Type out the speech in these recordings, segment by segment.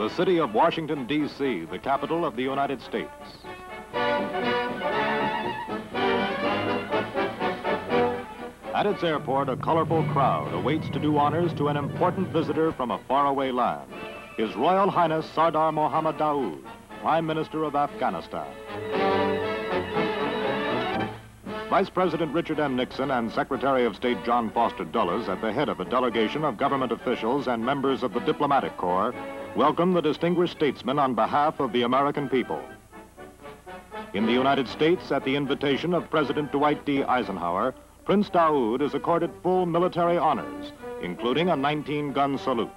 the city of Washington, D.C., the capital of the United States. At its airport, a colorful crowd awaits to do honors to an important visitor from a faraway land, His Royal Highness Sardar Mohammad Dawood, Prime Minister of Afghanistan. Vice President Richard M. Nixon and Secretary of State John Foster Dulles, at the head of a delegation of government officials and members of the diplomatic corps, welcome the distinguished statesman on behalf of the American people. In the United States, at the invitation of President Dwight D. Eisenhower, Prince Dawood is accorded full military honors, including a 19-gun salute.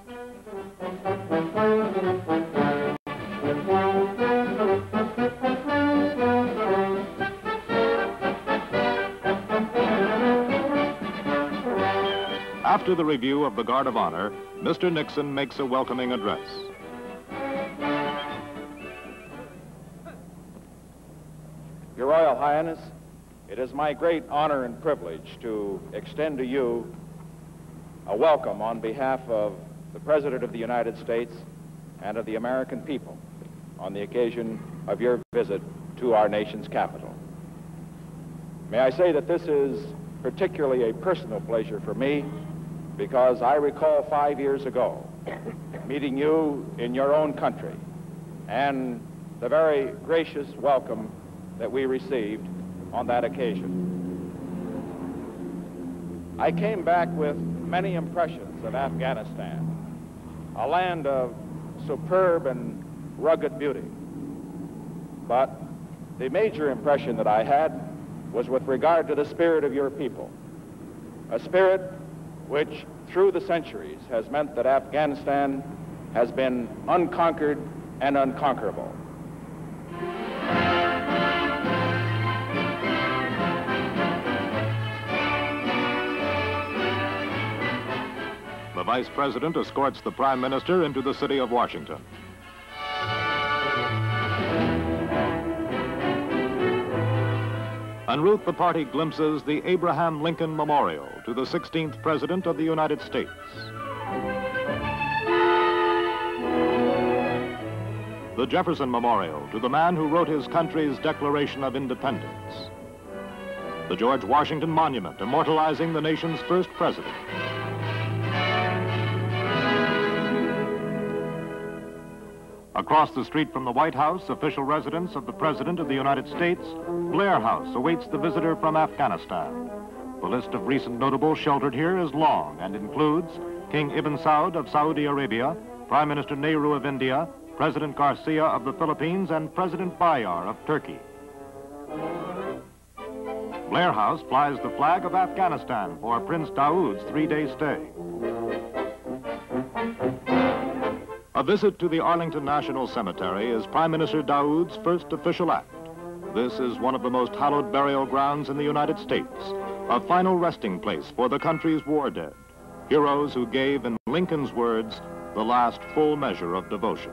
After the review of the Guard of Honor, Mr. Nixon makes a welcoming address. Your Royal Highness, it is my great honor and privilege to extend to you a welcome on behalf of the President of the United States and of the American people on the occasion of your visit to our nation's capital. May I say that this is particularly a personal pleasure for me, because I recall 5 years ago meeting you in your own country and the very gracious welcome that we received on that occasion. I came back with many impressions of Afghanistan, a land of superb and rugged beauty. But the major impression that I had was with regard to the spirit of your people, a spirit which through the centuries has meant that Afghanistan has been unconquered and unconquerable. The Vice President escorts the Prime Minister into the city of Washington. En route, the party glimpses the Abraham Lincoln Memorial to the 16th President of the United States. The Jefferson Memorial to the man who wrote his country's Declaration of Independence. The George Washington Monument, immortalizing the nation's first president. Across the street from the White House, official residence of the President of the United States, Blair House awaits the visitor from Afghanistan. The list of recent notables sheltered here is long and includes King Ibn Saud of Saudi Arabia, Prime Minister Nehru of India, President Garcia of the Philippines, and President Bayar of Turkey. Blair House flies the flag of Afghanistan for Prince Dawood's 3-day stay. A visit to the Arlington National Cemetery is Prime Minister Dawood's first official act. This is one of the most hallowed burial grounds in the United States, a final resting place for the country's war dead, heroes who gave, in Lincoln's words, the last full measure of devotion.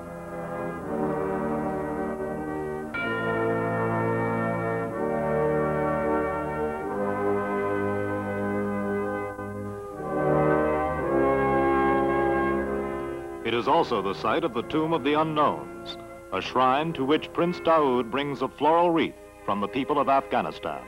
It is also the site of the Tomb of the Unknowns, a shrine to which Prince Dawood brings a floral wreath from the people of Afghanistan.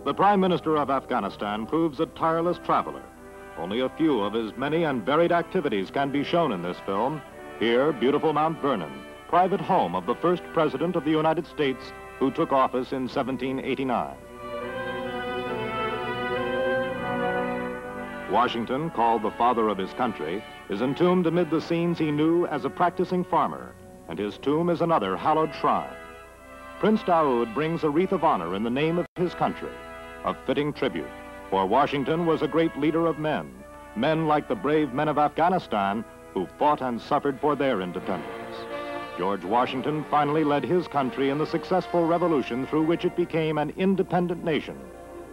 The Prime Minister of Afghanistan proves a tireless traveler. Only a few of his many and varied activities can be shown in this film. Here, beautiful Mount Vernon, private home of the first President of the United States who took office in 1789. Washington, called the father of his country, is entombed amid the scenes he knew as a practicing farmer, and his tomb is another hallowed shrine. Prince Dawood brings a wreath of honor in the name of his country, a fitting tribute, for Washington was a great leader of men, men like the brave men of Afghanistan who fought and suffered for their independence. George Washington finally led his country in the successful revolution through which it became an independent nation,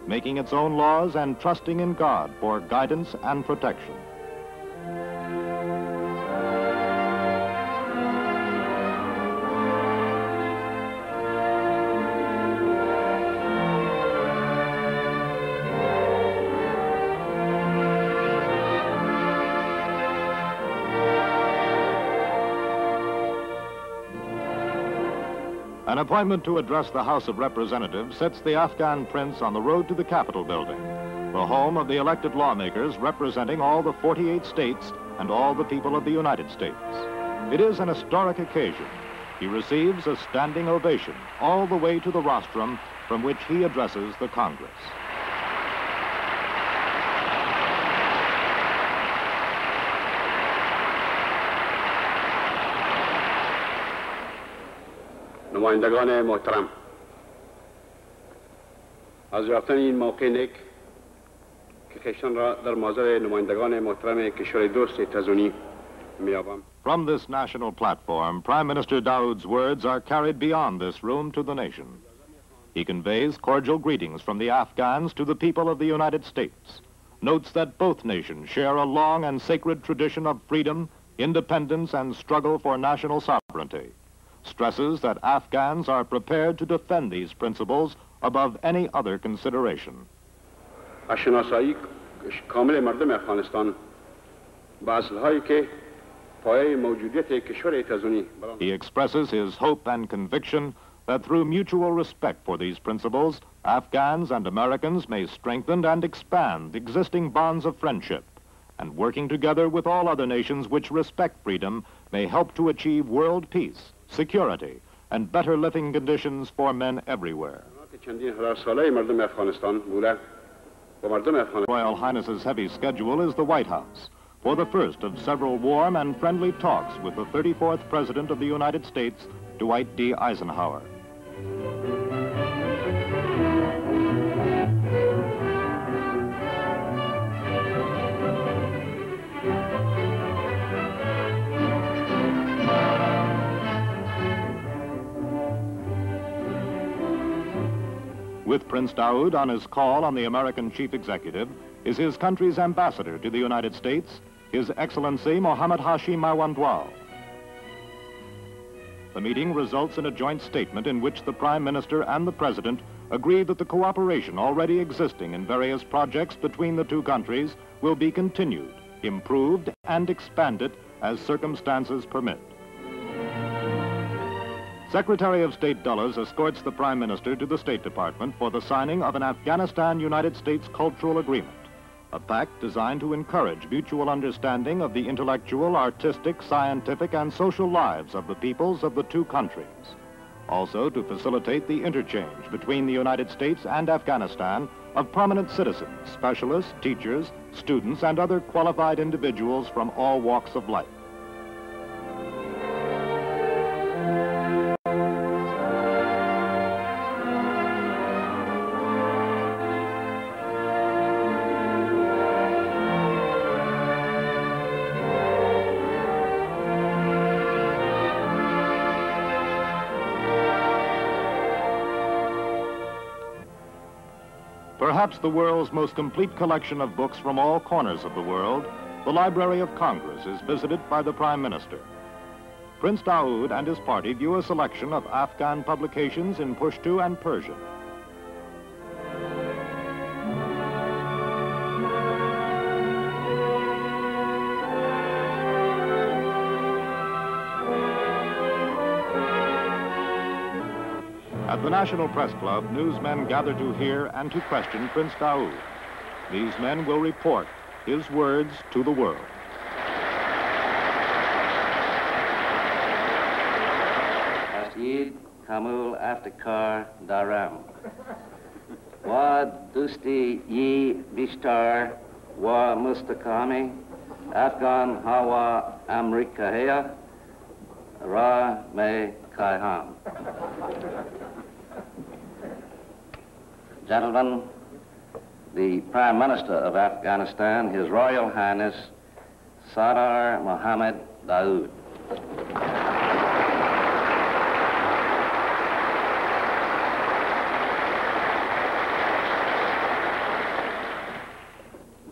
making its own laws and trusting in God for guidance and protection. An appointment to address the House of Representatives sets the Afghan prince on the road to the Capitol building, the home of the elected lawmakers representing all the 48 states and all the people of the United States. It is an historic occasion. He receives a standing ovation all the way to the rostrum from which he addresses the Congress. نمایندگان محترم، از یافتن این موقع نیک که خیشتن را در معاصر نمایندگان محترم کشور دوست تزونی می‌یابم. From this national platform, Prime Minister Dawood's words are carried beyond this room to the nation. He conveys cordial greetings from the Afghans to the people of the United States, notes that both nations share a long and sacred tradition of freedom, independence, and struggle for national sovereignty, stresses that Afghans are prepared to defend these principles above any other consideration. شناسایی کامل مردم افغانستان با اصل‌هایی که پایه موجودیت کشور تزونی. He expresses his hope and conviction that through mutual respect for these principles, Afghans and Americans may strengthen and expand existing bonds of friendship, and working together with all other nations which respect freedom may help to achieve world peace, security, and better living conditions for men everywhere. Royal Highness's heavy schedule is the White House for the first of several warm and friendly talks with the 34th President of the United States, Dwight D. Eisenhower. With Prince Dawood on his call on the American chief executive is his country's ambassador to the United States, His Excellency Mohammad Hashim Mawandwal. The meeting results in a joint statement in which the Prime Minister and the President agree that the cooperation already existing in various projects between the two countries will be continued, improved, and expanded as circumstances permit. Secretary of State Dulles escorts the Prime Minister to the State Department for the signing of an Afghanistan-United States Cultural Agreement, a pact designed to encourage mutual understanding of the intellectual, artistic, scientific, and social lives of the peoples of the two countries. Also to facilitate the interchange between the United States and Afghanistan of prominent citizens, specialists, teachers, students, and other qualified individuals from all walks of life. Perhaps the world's most complete collection of books from all corners of the world, the Library of Congress is visited by the Prime Minister. Prince Dawood and his party view a selection of Afghan publications in Pashto and Persian. At the National Press Club, newsmen gather to hear and to question Prince Dawood. These men will report his words to the world. Asjid Kamul Aftakar Daram. Wa Dusti Yi Bishtar Wa Mustakami Afghan Hawa Amrikahea Ra Me Kaiham. Gentlemen, the Prime Minister of Afghanistan, His Royal Highness Sardar Mohammad Dawood.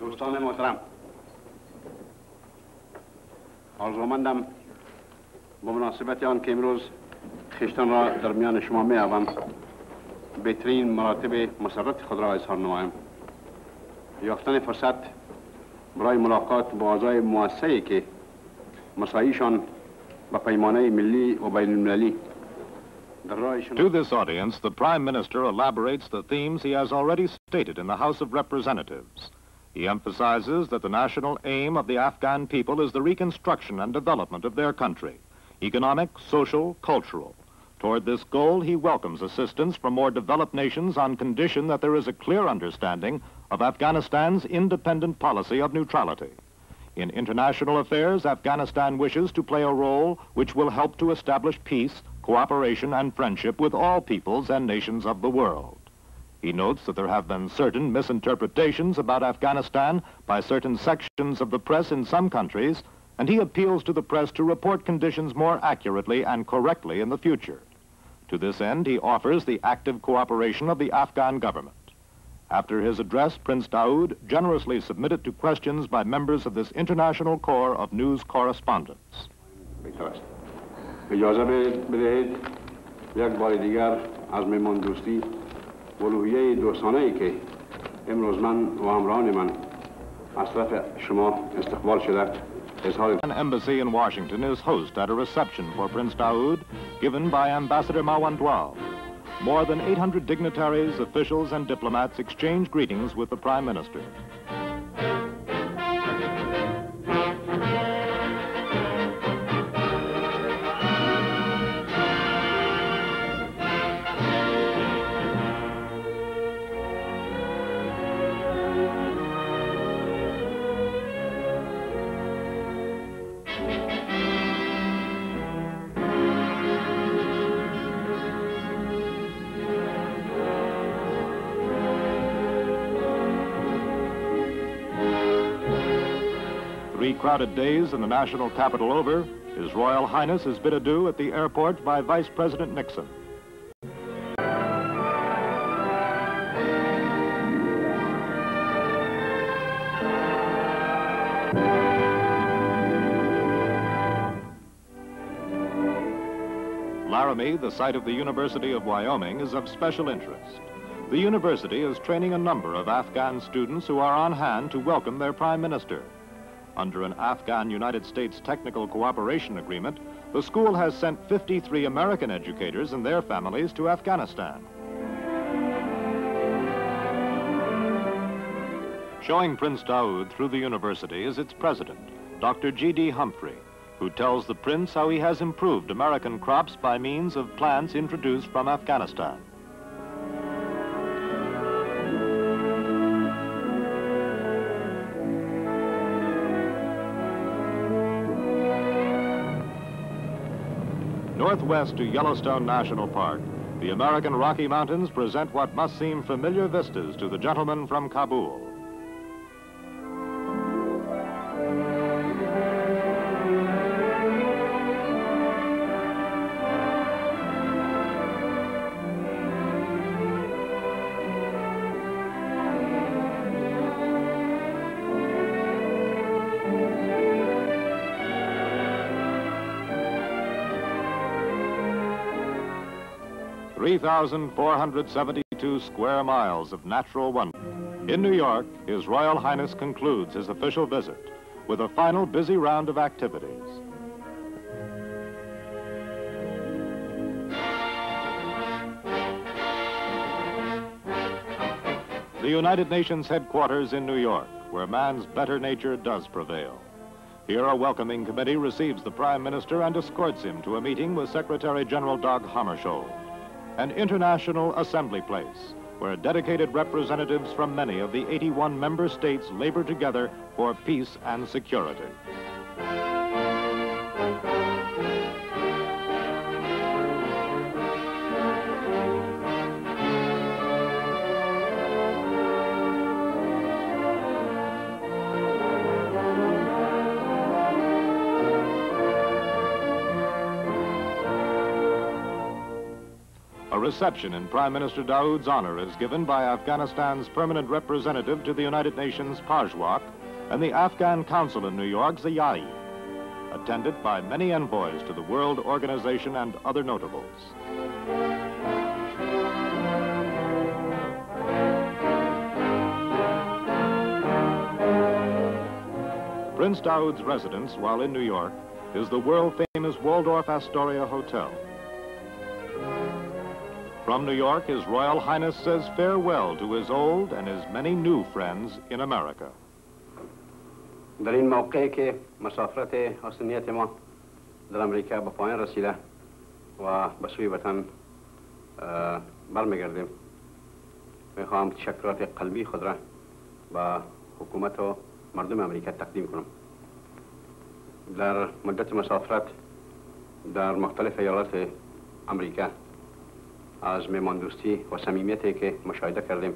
دوستان محترم، آرزومندم با مناسبت آن که امروز خویشتن را در میان شما می‌یابم بهترین مراتب مسرت خود را اظهار نمایم. یافتن فرصت برای ملاقات با اعضای مؤسسه‌ای که مساعیشان به پیمانه ملی و بین المللی To this audience, the Prime Minister elaborates the themes he has already stated in the House of Representatives. He emphasizes that the national aim of the Afghan people is the reconstruction and development of their country, economic, social, cultural. Toward this goal, he welcomes assistance from more developed nations on condition that there is a clear understanding of Afghanistan's independent policy of neutrality. In international affairs, Afghanistan wishes to play a role which will help to establish peace, cooperation, and friendship with all peoples and nations of the world. He notes that there have been certain misinterpretations about Afghanistan by certain sections of the press in some countries, and he appeals to the press to report conditions more accurately and correctly in the future. To this end, he offers the active cooperation of the Afghan government. After his address, Prince Dawood generously submitted to questions by members of this international corps of news correspondents. اجازه بدهید یک بار دیگر از مهمان دوستی و روحیه دوستانه‌ای که امروز من و همراهان من از طرف شما استقبال شده An embassy in Washington is host at a reception for Prince Dawood given by Ambassador Mawandwal. More than 800 dignitaries, officials, and diplomats exchange greetings with the Prime Minister. Three crowded days in the national capital over, His Royal Highness is bid adieu at the airport by Vice President Nixon. Laramie, the site of the University of Wyoming, is of special interest. The university is training a number of Afghan students who are on hand to welcome their Prime Minister. Under an Afghan-United States technical cooperation agreement, the school has sent 53 American educators and their families to Afghanistan. Showing Prince Dawood through the university is its president, Dr. G.D. Humphrey, who tells the prince how he has improved American crops by means of plants introduced from Afghanistan. Northwest to Yellowstone National Park, the American Rocky Mountains present what must seem familiar vistas to the gentleman from Kabul. (3,472 square miles of natural wonder. In New York, His Royal Highness concludes his official visit with a final busy round of activities. The United Nations headquarters in New York, where man's better nature does prevail. Here, a welcoming committee receives the Prime Minister and escorts him to a meeting with Secretary General Dag Hammarskjöld. An international assembly place where dedicated representatives from many of the 81 member states labor together for peace and security. A reception in Prime Minister Dawood's honor is given by Afghanistan's permanent representative to the United Nations, Pajwak, and the Afghan Council in New York, Zayai, attended by many envoys to the World Organization and other notables. Prince Dawood's residence while in New York is the world-famous Waldorf Astoria Hotel. From New York, His Royal Highness says farewell to his old and his many new friends in America. در این موقعی که مسافرت حسنیت ما در امریکا به پایان رسیده و به سوی وطن برمیگردیم، میخواهم تشکرات قلبی خود را به حکومت و مردم امریکا تقدیم کنم. در مدت مسافرت در مختلف ایالات امریکا از میهماندوستی و صمیمیتی که مشاهده کردیم